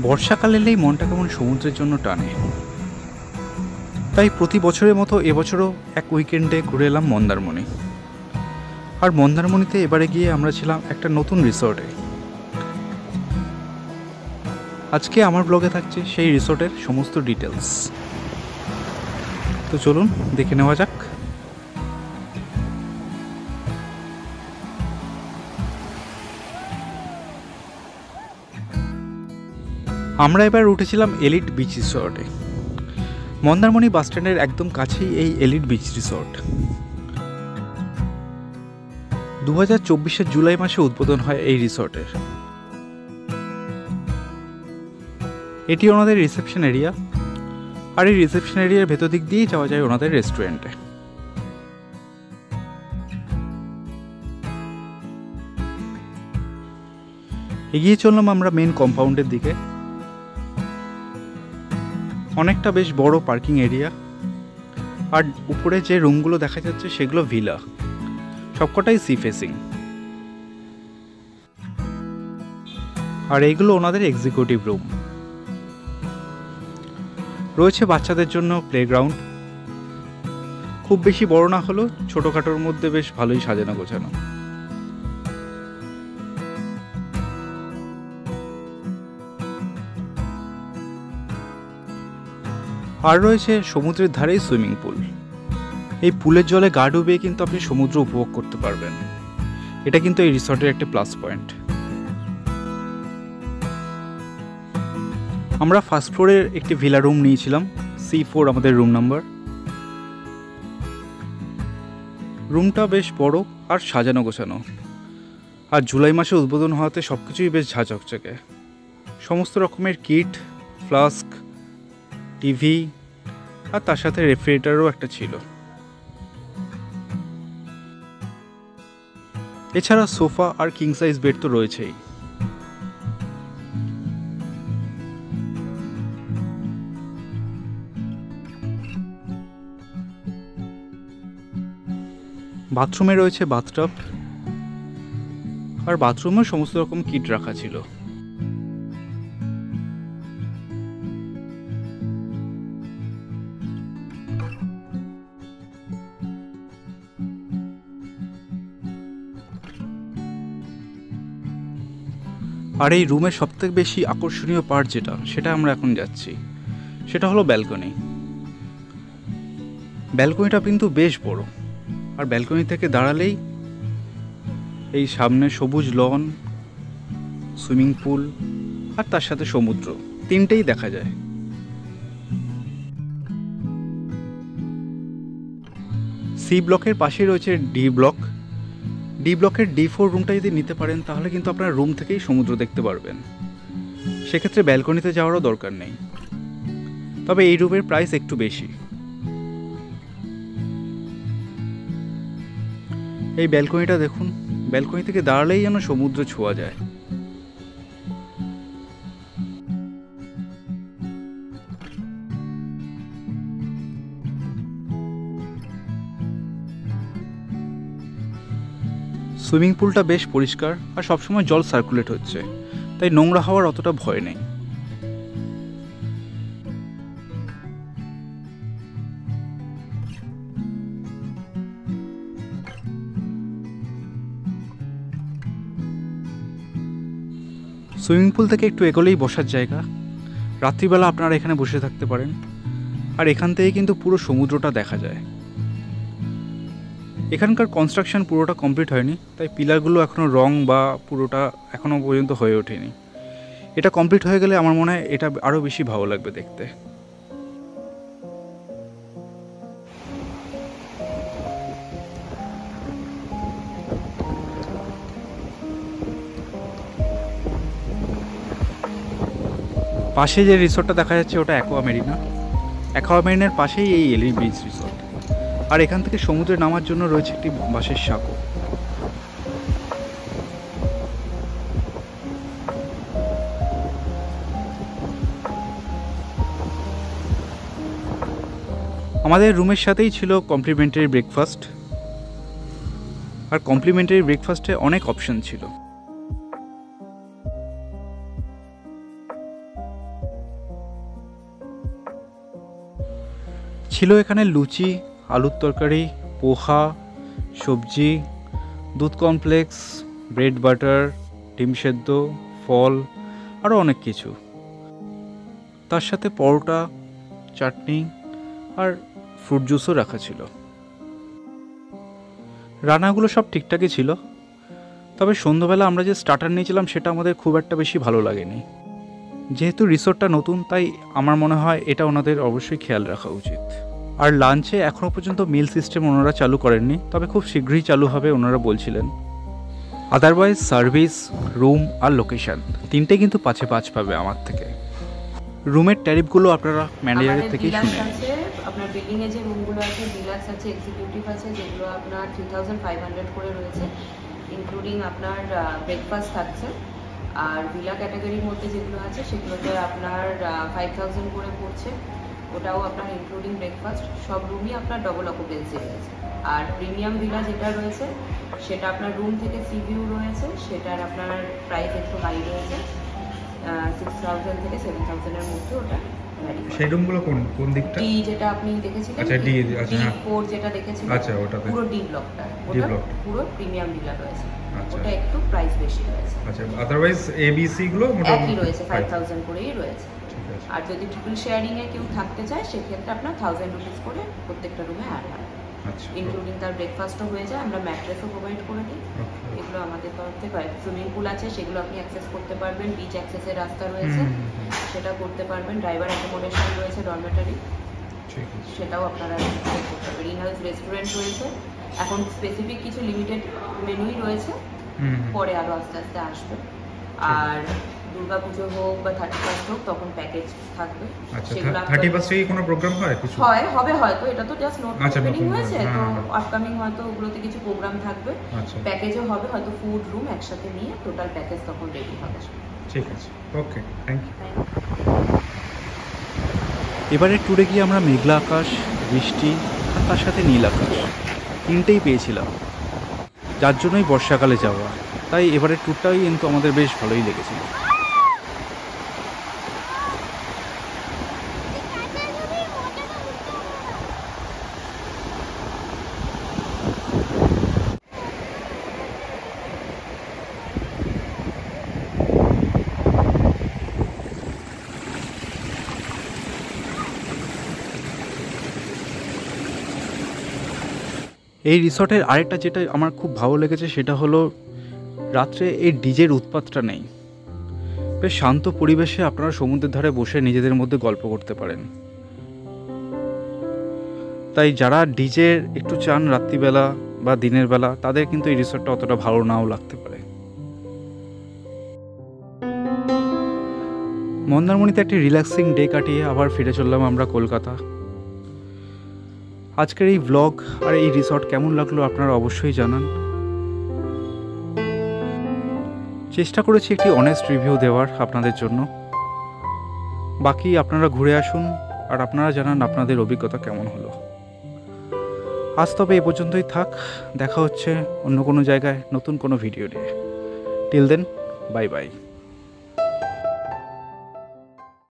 বর্ষাকাল এলেই মনটা কেমন সমুদ্রের জন্য টানে, তাই প্রতি বছরের মতো এবছরও এক উইকেন্ডে ঘুরে এলাম মন্দারমণি। আর মন্দারমণিতে এবারে গিয়ে আমরা ছিলাম একটা নতুন রিসর্টে। আজকে আমার ব্লগে থাকছে সেই রিসর্টের সমস্ত ডিটেলস। তো চলুন দেখে নেওয়া যাক। আমরা এবার উঠেছিলাম এলিট বিচ রিসর্টে। মন্দারমণি বাসস্ট্যান্ডের একদম কাছেই এই এলিট বিচ রিসর্ট। 2024 জুলাই মাসে উদ্বোধন হয় এই রিসর্টের। এটি ওনাদের রিসেপশন এরিয়া, আর এই রিসেপশন এরিয়ার ভেতর দিক দিয়েই যাওয়া যায় ওনাদের রেস্টুরেন্টে। এগিয়ে চললাম আমরা মেন কম্পাউন্ডের দিকে। অনেকটা বেশ বড় পার্কিং এরিয়া, আর উপরে যে রুমগুলো দেখা যাচ্ছে সেগুলো ভিলা, সবকটাই সি ফেসিং। আর এইগুলো ওনাদের এক্সিকিউটিভ রুম। রয়েছে বাচ্চাদের জন্য প্লেগ্রাউন্ড, খুব বেশি বড় না হলেও ছোটোখাটোর মধ্যে বেশ ভালোই সাজানো গোছানো। আর রয়েছে সমুদ্রের ধারেই সুইমিং পুল। এই পুলের জলে গা ডুবিয়ে কিন্তু আপনি সমুদ্র উপভোগ করতে পারবেন। এটা কিন্তু এই রিসর্টের একটা প্লাস পয়েন্ট। আমরা ফার্স্ট ফ্লোরের একটি ভিলা রুম নিয়েছিলাম, C4 আমাদের রুম নাম্বার। রুমটা বেশ বড় আর সাজানো গোছানো, আর জুলাই মাসে উদ্বোধন হওয়াতে সব কিছুই বেশ ঝাঁচকচকে। সমস্ত রকমের কিট, ফ্লাস্ক, টিভি, আর তার সাথে রেফ্রিজারেটরও একটা ছিল। এছাড়া সোফা আর কিং সাইজ বেড তো রয়েছেই। বাথরুমে রয়েছে বাথটাব, আর বাথরুমেও সমস্ত রকম কিট রাখা ছিল। আর এই রুমের সবথেকে বেশি আকর্ষণীয় পার্ট সেটা আমরা এখন যাচ্ছি, সেটা হলো ব্যালকনি। ব্যালকনিটা কিন্তু বেশ বড়, আর ব্যালকনি থেকে দাঁড়ালেই এই সামনে সবুজ লন, সুইমিং পুল আর তার সাথে সমুদ্র, তিনটেই দেখা যায়। সি ব্লকের পাশেই রয়েছে ডি ব্লক। ডি ব্লকের D4 রুমটা যদি নিতে পারেন তাহলে কিন্তু আপনার রুম থেকেই সমুদ্র দেখতে পারবেন। সেক্ষেত্রে ব্যালকনিতে যাওয়ারও দরকার নেই। তবে এই রুমের প্রাইস একটু বেশি। এই ব্যালকনিটা দেখুন, ব্যালকনি থেকে দাঁড়ালেই যেন সমুদ্র ছোঁয়া যায়। সুইমিং পুলটা বেশ পরিষ্কার, আর সবসময় জল সার্কুলেট হচ্ছে, তাই নোংরা হওয়ার অতটা ভয় নেই। সুইমিং পুল থেকে একটু এগোলেই বসার জায়গা। রাত্রিবেলা আপনারা এখানে বসে থাকতে পারেন, আর এখান থেকে কিন্তু পুরো সমুদ্রটা দেখা যায়। এখানকার কনস্ট্রাকশন পুরোটা কমপ্লিট হয়নি, তাই পিলারগুলো এখনও রং বা পুরোটা এখনও পর্যন্ত হয়ে ওঠেনি। এটা কমপ্লিট হয়ে গেলে আমার মনে হয় এটা আরও বেশি ভালো লাগবে দেখতে। পাশে যে রিসর্টটা দেখা যাচ্ছে ওটা অ্যাকোয়া মেরিনা। অ্যাকোয়া মেরিনার পাশেই এই এলিট বিচ রিসর্ট। আর এখান থেকে সমুদ্রে নামার জন্য রয়েছে একটি বাঁশের সাঁকো। আমাদের রুমের সাথেই ছিল কমপ্লিমেন্টারি ব্রেকফাস্ট, আর কমপ্লিমেন্টারি ব্রেকফাস্টে অনেক অপশন ছিল। ছিল এখানে লুচি, আলুর তরকারি, পোহা, সবজি, দুধ কমপ্লেক্স, ব্রেড বাটার, ডিম সেদ্ধ, ফল, আরও অনেক কিছু। তার সাথে পরোটা, চাটনি আর ফ্রুট জুসও রাখা ছিল। রান্নাগুলো সব ঠিকঠাকই ছিল, তবে সন্ধ্যাবেলা আমরা যে স্টার্টার নিয়েছিলাম সেটা আমাদের খুব একটা বেশি ভালো লাগেনি। যেহেতু রিসোর্টটা নতুন, তাই আমার মনে হয় এটা ওনাদের অবশ্যই খেয়াল রাখা উচিত। আর লাঞ্চে এখনও পর্যন্ত মিল সিস্টেম ওনারা চালু করেননি, তবে খুব শীঘ্রই চালু হবে ওনারা বলছিলেন। আদারওয়াইজ সার্ভিস, রুম আর লোকেশন তিনটে কিন্তু 5-এ 5 পাবে আমার থেকে। রুমের ট্যারিফগুলো আপনারা ম্যানেজারের থেকেই শুনে। আপনার বিল্ডিং এ যে রুমগুলো আছে ডিলাক্স আছে, এক্সিকিউটিভ আছে, যেগুলো আপনার 3500 করে রয়েছে, ইনক্লুডিং আপনার ব্রেকফাস্ট থাকছে। আর ভিলা ক্যাটাগরির মধ্যে যেগুলো আছে সেগুলোতে আপনার 5000 করে পড়ছে, ওটাও আপনার ইনক্লুডিং ব্রেকফাস্ট। সব রুমই আপনার ডবল অকুপেন্সি রয়েছে। আর প্রিমিয়াম ভিলা যেটা রয়েছে সেটা আপনার রুম থেকে সি ভিউ রয়েছে, সেটার আপনার প্রাইস একটু হাই রয়েছে, 6000 থেকে 7000 এর মধ্যে ওটা। সেই রুমগুলো কোন দিকটা? ডি যেটা আপনি দেখেছিলেন, আচ্ছা ডি, আচ্ছা হ্যাঁ, D4 যেটা দেখেছিলেন, আচ্ছা ওটাতে পুরো ডি ব্লকটা, ওটা পুরো প্রিমিয়াম ভিলা রয়েছে। আচ্ছা, ওটা একটু প্রাইস বেশি রয়েছে। আচ্ছা আদারওয়াইজ এ বি সি গুলো মোটামুটি একই রয়েছে, 5000 করেই রয়েছে। আর যদি ট্রিপল শেয়ারিং এ কেউ থাকতে চায় সেক্ষেত্রে আপনার 1000 রুপিস করে প্রত্যেকটা রুমে অ্যাড হয়। আচ্ছা, ইনক্লুডিং তার ব্রেকফাস্টও হয়ে যায়, আমরা ম্যাট্রেসও প্রোভাইড করে দিই। এগুলো আমাদের তরফ থেকে। সুইমিং পুল আছে, সেগুলো আপনি অ্যাক্সেস করতে পারবেন, বিচ অ্যাক্সেসের রাস্তা রয়েছে, সেটা করতে পারবেন। ড্রাইভার অ্যাকোমোডেশন রয়েছে, ডরমেটারি, সেটাও আপনারা করতে পারবেন। ইনহাউস রেস্টুরেন্ট রয়েছে। এখন স্পেসিফিক কিছু লিমিটেড মেনুই রয়েছে, পরে আরও আস্তে আস্তে আসবে। আর দুর্গাপুজো হোক বা 31st হোক তখন প্যাকেজ থাকবে। সেগুলো 31st এ কোনো প্রোগ্রাম হয় কিছু? হবে হয়তো, এটা তো জাস্ট নোট ওপেনিং হয়েছে, তো আপকামিং হয়তো ওগুলোতে কিছু প্রোগ্রাম থাকবে, প্যাকেজও হবে, হয়তো ফুড রুম একসাথে নিয়ে টোটাল প্যাকেজ তখন রেডি হবে। ঠিক আছে, ওকে, থ্যাংক ইউ। এবারে ট্যুরে গিয়ে আমরা মেঘলা আকাশ, বৃষ্টি আর তার সাথে নীল আকাশ তিনটেই পেয়েছিলাম, যার জন্যই বর্ষাকালে যাওয়া। তাই এবারে ট্যুরটাই কিন্তু আমাদের বেশ ভালোই লেগেছিল। এই রিসর্টের আরেকটা যেটা আমার খুব ভালো লেগেছে সেটা হলো রাত্রে এই ডিজের উৎপাতটা নেই। বেশ শান্ত পরিবেশে আপনারা সমুদ্রের ধারে বসে নিজেদের মধ্যে গল্প করতে পারেন। তাই যারা ডিজের একটু চান রাত্রিবেলা বা দিনের বেলা, তাদের কিন্তু এই রিসর্টটা অতটা ভালো নাও লাগতে পারে। মন্দারমণিতে একটি রিল্যাক্সিং ডে কাটিয়ে আবার ফিরে চললাম আমরা কলকাতা। আজকের এই ব্লগ আর এই রিসর্ট কেমন লাগলো আপনারা অবশ্যই জানান। চেষ্টা করেছি একটি অনেস্ট রিভিউ দেওয়ার আপনাদের জন্য। বাকি আপনারা ঘুরে আসুন আর আপনারা জানান আপনাদের অভিজ্ঞতা কেমন হলো। আজ তবে এ পর্যন্তই থাক, দেখা হচ্ছে অন্য কোনো জায়গায় নতুন কোনো ভিডিও নিয়ে। Till then, bye by.